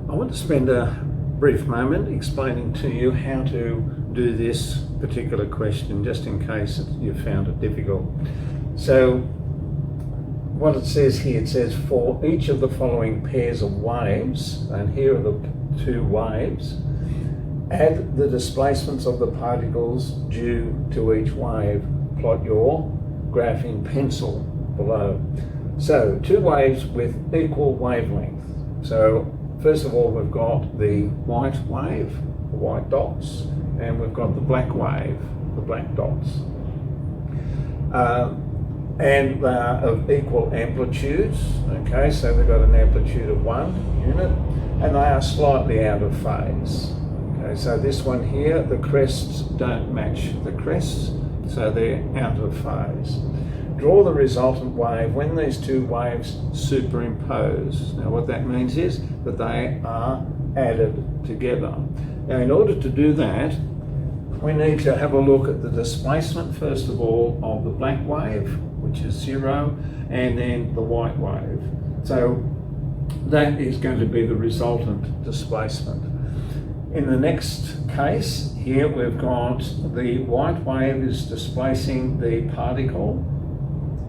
I want to spend a brief moment explaining to you how to do this particular question, just in case you found it difficult. So what it says here, it says for each of the following pairs of waves, and here are the two waves, add the displacements of the particles due to each wave. Plot your graph in pencil below. So two waves with equal wavelength. So first of all, we've got the white wave, the white dots, and we've got the black wave, the black dots. And they are of equal amplitudes, okay, so they've got an amplitude of 1 unit, and they are slightly out of phase. Okay, so this one here, the crests don't match the crests, so they're out of phase. Draw the resultant wave when these two waves superimpose. Now what that means is that they are added together. Now in order to do that, we need to have a look at the displacement first of all of the black wave, which is 0, and then the white wave. So that is going to be the resultant displacement. In the next case here, we've got the white wave is displacing the particle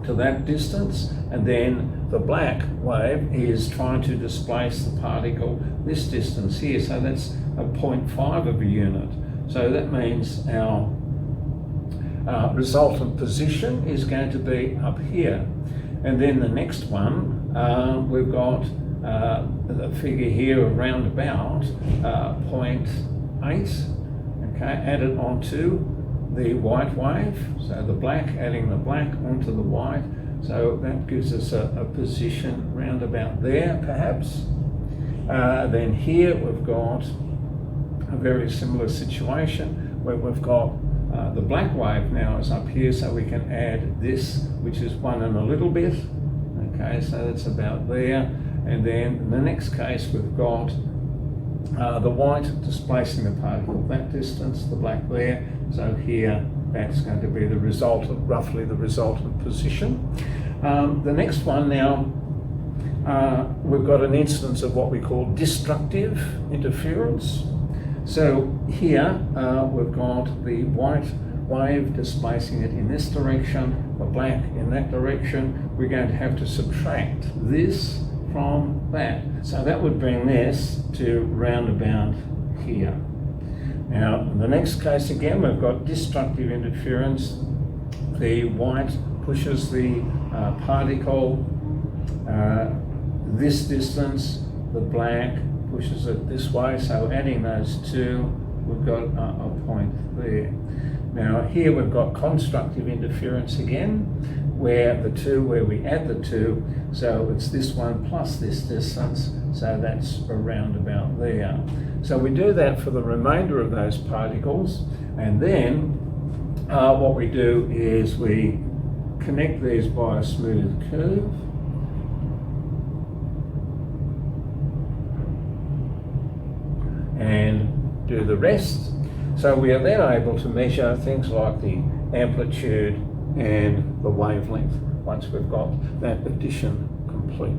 to that distance, and then the black wave is trying to displace the particle this distance here, so that's a 0.5 of a unit. So that means our resultant position is going to be up here. And then the next one, we've got the figure here of round about 0.8, okay, added onto the white wave, so the black, adding the black onto the white, so that gives us a position round about there perhaps. Then here we've got a very similar situation where we've got the black wave now is up here, so we can add this, which is 1 and a little bit, okay, so that's about there. And then in the next case we've got the white displacing the particle that distance, the black there, so here that's going to be the resultant, roughly the resultant position. The next one now, we've got an instance of what we call destructive interference. So here we've got the white wave displacing it in this direction, the black in that direction. We're going to have to subtract this from that. So that would bring this to round about here. Now, in the next case again, we've got destructive interference. The white pushes the particle this distance, the black pushes it this way, so adding those two, we've got a point there. Now here we've got constructive interference again, where we add the two, so it's this one plus this distance, so that's around about there. So we do that for the remainder of those particles, and then what we do is we connect these by a smooth curve. And do the rest. So we are then able to measure things like the amplitude and the wavelength once we've got that addition complete.